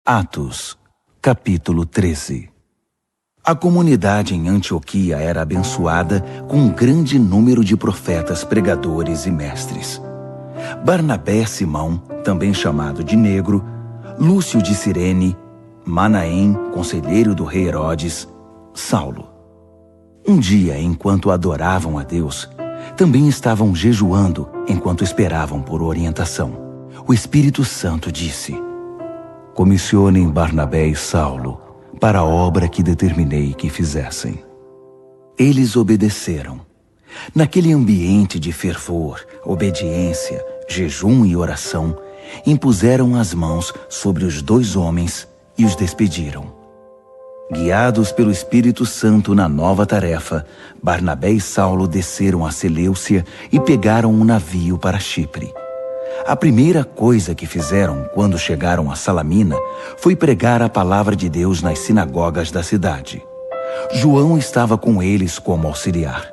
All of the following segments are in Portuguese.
Atos, capítulo 13. A comunidade em Antioquia era abençoada com um grande número de profetas, pregadores e mestres. Barnabé, Simão, também chamado de Negro, Lúcio de Cirene, Manaém, conselheiro do rei Herodes, Saulo. Um dia, enquanto adoravam a Deus, também estavam jejuando enquanto esperavam por orientação. O Espírito Santo disse: comissionem Barnabé e Saulo para a obra que determinei que fizessem. Eles obedeceram. Naquele ambiente de fervor, obediência, jejum e oração, impuseram as mãos sobre os dois homens e os despediram. Guiados pelo Espírito Santo na nova tarefa, Barnabé e Saulo desceram a Seleucia e pegaram um navio para Chipre. A primeira coisa que fizeram quando chegaram a Salamina foi pregar a palavra de Deus nas sinagogas da cidade. João estava com eles como auxiliar.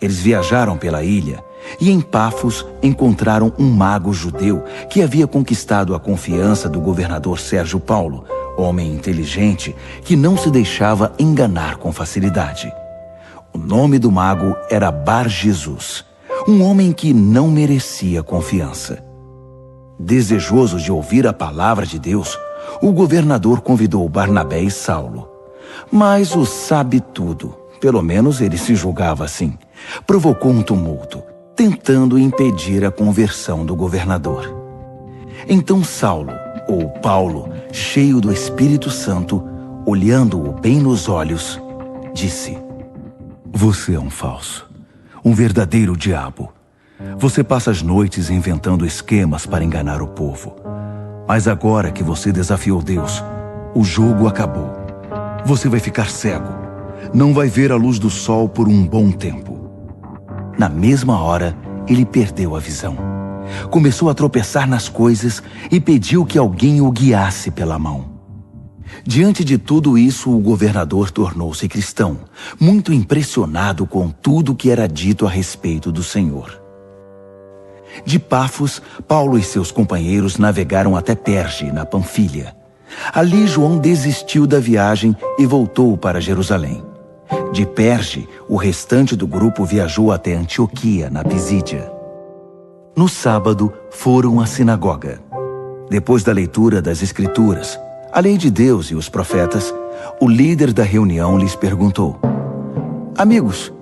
Eles viajaram pela ilha e em Pafos encontraram um mago judeu que havia conquistado a confiança do governador Sérgio Paulo, homem inteligente que não se deixava enganar com facilidade. O nome do mago era Bar-Jesus, um homem que não merecia confiança. Desejoso de ouvir a palavra de Deus, o governador convidou Barnabé e Saulo. Mas o sabe-tudo, pelo menos ele se julgava assim, provocou um tumulto, tentando impedir a conversão do governador. Então Saulo, ou Paulo, cheio do Espírito Santo, olhando-o bem nos olhos, disse: você é um falso, um verdadeiro diabo. Você passa as noites inventando esquemas para enganar o povo. Mas agora que você desafiou Deus, o jogo acabou. Você vai ficar cego. Não vai ver a luz do sol por um bom tempo. Na mesma hora, ele perdeu a visão. Começou a tropeçar nas coisas e pediu que alguém o guiasse pela mão. Diante de tudo isso, o governador tornou-se cristão, muito impressionado com tudo que era dito a respeito do Senhor. De Pafos, Paulo e seus companheiros navegaram até Perge, na Panfilha. Ali João desistiu da viagem e voltou para Jerusalém. De Perge, o restante do grupo viajou até Antioquia, na Pisídia. No sábado, foram à sinagoga. Depois da leitura das Escrituras, a lei de Deus e os profetas, o líder da reunião lhes perguntou: amigos,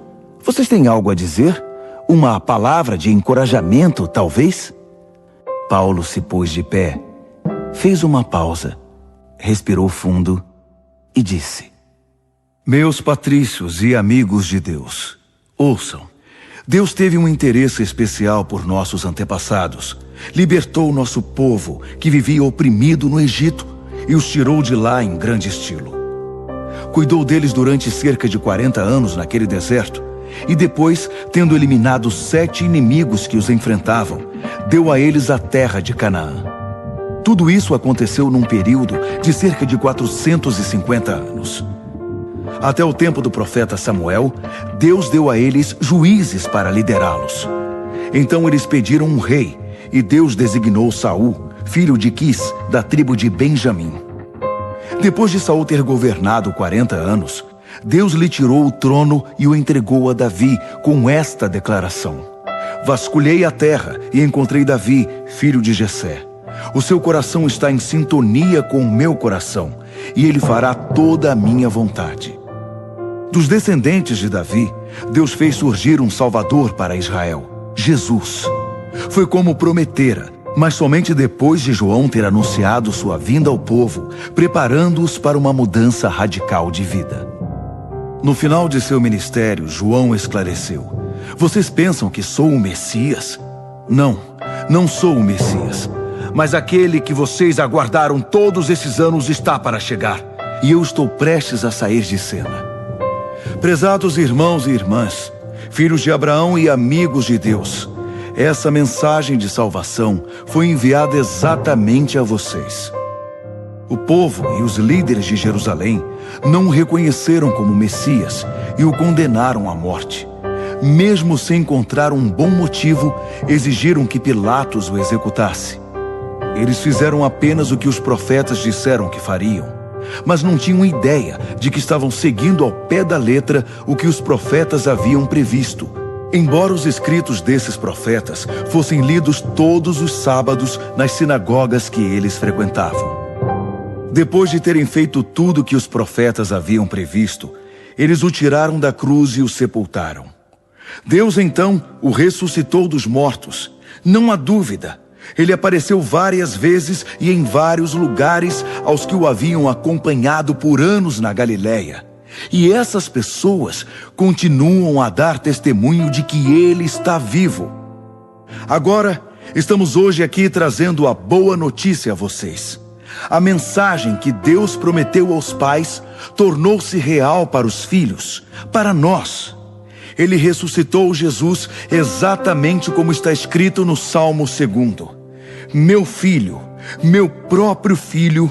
vocês têm algo a dizer? Uma palavra de encorajamento, talvez? Paulo se pôs de pé, fez uma pausa, respirou fundo e disse: meus patrícios e amigos de Deus, ouçam. Deus teve um interesse especial por nossos antepassados. Libertou nosso povo, que vivia oprimido no Egito, e os tirou de lá em grande estilo. Cuidou deles durante cerca de 40 anos naquele deserto, e depois, tendo eliminado 7 inimigos que os enfrentavam, deu a eles a terra de Canaã. Tudo isso aconteceu num período de cerca de 450 anos. Até o tempo do profeta Samuel, Deus deu a eles juízes para liderá-los. Então eles pediram um rei, e Deus designou Saul, filho de Quis, da tribo de Benjamim. Depois de Saul ter governado 40 anos, Deus lhe tirou o trono e o entregou a Davi com esta declaração: vasculhei a terra e encontrei Davi, filho de Jessé. O seu coração está em sintonia com o meu coração, e ele fará toda a minha vontade. Dos descendentes de Davi, Deus fez surgir um Salvador para Israel, Jesus. Foi como prometera, mas somente depois de João ter anunciado sua vinda ao povo, preparando-os para uma mudança radical de vida. No final de seu ministério, João esclareceu: vocês pensam que sou o Messias? Não, não sou o Messias. Mas aquele que vocês aguardaram todos esses anos está para chegar, e eu estou prestes a sair de cena. Prezados irmãos e irmãs, filhos de Abraão e amigos de Deus, essa mensagem de salvação foi enviada exatamente a vocês. O povo e os líderes de Jerusalém não o reconheceram como Messias e o condenaram à morte. Mesmo sem encontrar um bom motivo, exigiram que Pilatos o executasse. Eles fizeram apenas o que os profetas disseram que fariam, mas não tinham ideia de que estavam seguindo ao pé da letra o que os profetas haviam previsto. Embora os escritos desses profetas fossem lidos todos os sábados nas sinagogas que eles frequentavam. Depois de terem feito tudo o que os profetas haviam previsto, eles o tiraram da cruz e o sepultaram. Deus então o ressuscitou dos mortos. Não há dúvida, ele apareceu várias vezes e em vários lugares aos que o haviam acompanhado por anos na Galileia. E essas pessoas continuam a dar testemunho de que ele está vivo. Agora, estamos hoje aqui trazendo a boa notícia a vocês. A mensagem que Deus prometeu aos pais tornou-se real para os filhos, para nós. Ele ressuscitou Jesus exatamente como está escrito no Salmo 2. Meu filho, meu próprio filho,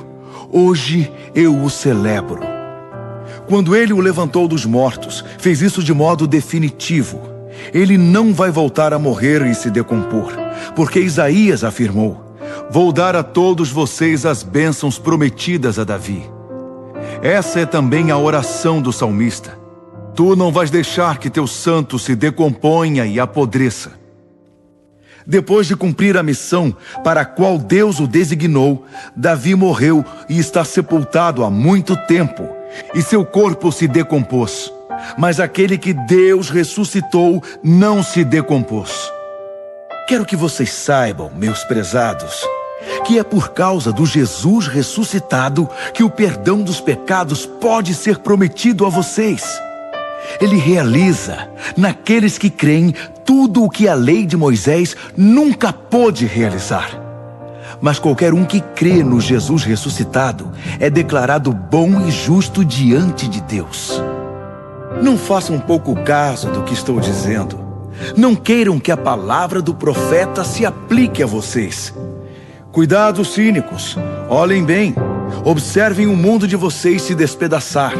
hoje eu o celebro. Quando ele o levantou dos mortos, fez isso de modo definitivo. Ele não vai voltar a morrer e se decompor, porque Isaías afirmou: vou dar a todos vocês as bênçãos prometidas a Davi. Essa é também a oração do salmista. Tu não vais deixar que teu santo se decomponha e apodreça. Depois de cumprir a missão para a qual Deus o designou, Davi morreu e está sepultado há muito tempo, e seu corpo se decompôs. Mas aquele que Deus ressuscitou não se decompôs. Quero que vocês saibam, meus prezados, que é por causa do Jesus ressuscitado que o perdão dos pecados pode ser prometido a vocês. Ele realiza, naqueles que creem, tudo o que a lei de Moisés nunca pôde realizar. Mas qualquer um que crê no Jesus ressuscitado é declarado bom e justo diante de Deus. Não façam pouco caso do que estou dizendo. Não queiram que a palavra do profeta se aplique a vocês. Cuidado, cínicos. Olhem bem. Observem o mundo de vocês se despedaçar.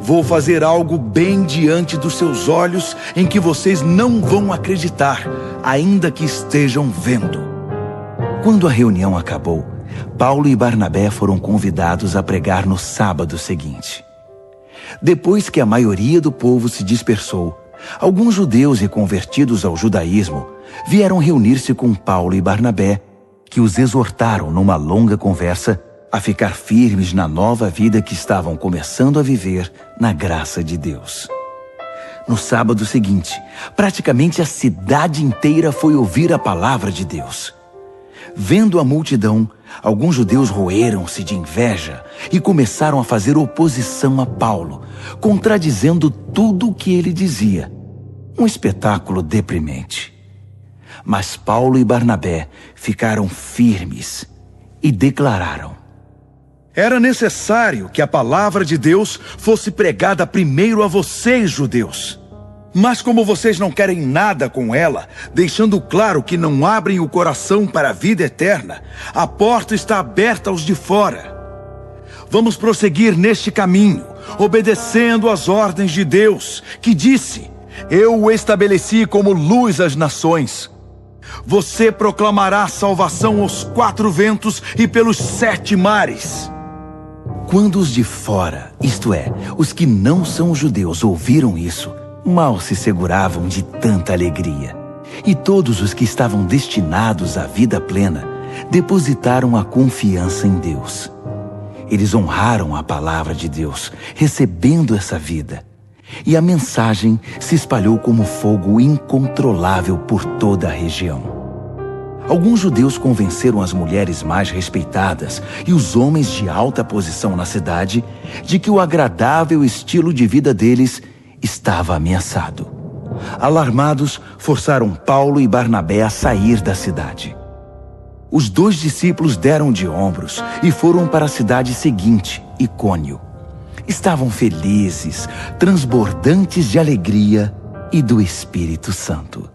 Vou fazer algo bem diante dos seus olhos em que vocês não vão acreditar, ainda que estejam vendo. Quando a reunião acabou, Paulo e Barnabé foram convidados a pregar no sábado seguinte. Depois que a maioria do povo se dispersou, alguns judeus reconvertidos ao judaísmo vieram reunir-se com Paulo e Barnabé, que os exortaram numa longa conversa a ficar firmes na nova vida que estavam começando a viver na graça de Deus. No sábado seguinte, praticamente a cidade inteira foi ouvir a palavra de Deus. Vendo a multidão, alguns judeus roeram-se de inveja e começaram a fazer oposição a Paulo, contradizendo tudo o que ele dizia. Um espetáculo deprimente. Mas Paulo e Barnabé ficaram firmes e declararam: era necessário que a palavra de Deus fosse pregada primeiro a vocês, judeus. Mas como vocês não querem nada com ela, deixando claro que não abrem o coração para a vida eterna, a porta está aberta aos de fora. Vamos prosseguir neste caminho, obedecendo às ordens de Deus, que disse: eu o estabeleci como luz às nações. Você proclamará salvação aos 4 ventos e pelos 7 mares. Quando os de fora, isto é, os que não são judeus, ouviram isso, mal se seguravam de tanta alegria. E todos os que estavam destinados à vida plena depositaram a confiança em Deus. Eles honraram a palavra de Deus, recebendo essa vida. E a mensagem se espalhou como fogo incontrolável por toda a região. Alguns judeus convenceram as mulheres mais respeitadas e os homens de alta posição na cidade de que o agradável estilo de vida deles estava ameaçado. Alarmados, forçaram Paulo e Barnabé a sair da cidade. Os 2 discípulos deram de ombros e foram para a cidade seguinte, Icônio. Estavam felizes, transbordantes de alegria e do Espírito Santo.